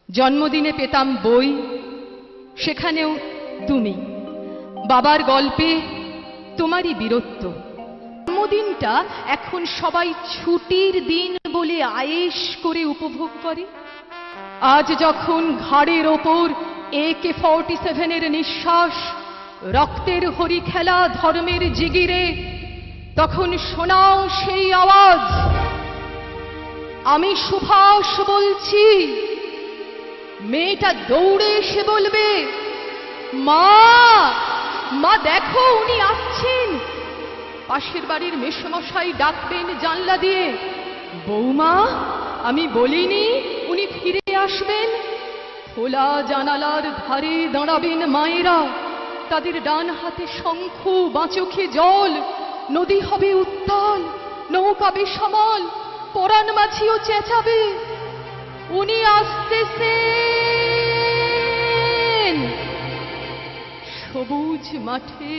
জন্মদিনে পেতাম বই, সেখানেও তুমি। বাবার গল্পে তোমারই বীরত্ব। জন্মদিনটা এখন সবাই ছুটির দিন বলে আয়েশ করে উপভোগ করে। আজ যখন ঘাড়ের ওপর AK-47 নিঃশ্বাস, রক্তের হরি খেলা ধর্মের জিগিরে, তখন শোনাও সেই আওয়াজ, আমি সুভাষ বলছি। মেয়েটা দৌড়ে এসে বলবে, মা, মা দেখো উনি আসছেন। পাশের বাড়ির মেসোমশাই ডাকবেন জানলা দিয়ে, বৌমা আমি বলিনি উনি ফিরে আসবেন। খোলা জানালার ধারে দাঁড়াবেন মায়েরা, তাদের ডান হাতে শঙ্খ, বাঁচোখে জল। নদী হবে উত্তাল, নৌকা বেসামাল, পরাণ মাঝিও চেঁচাবে, উনি আসতেছেন। সবুজ মাঠে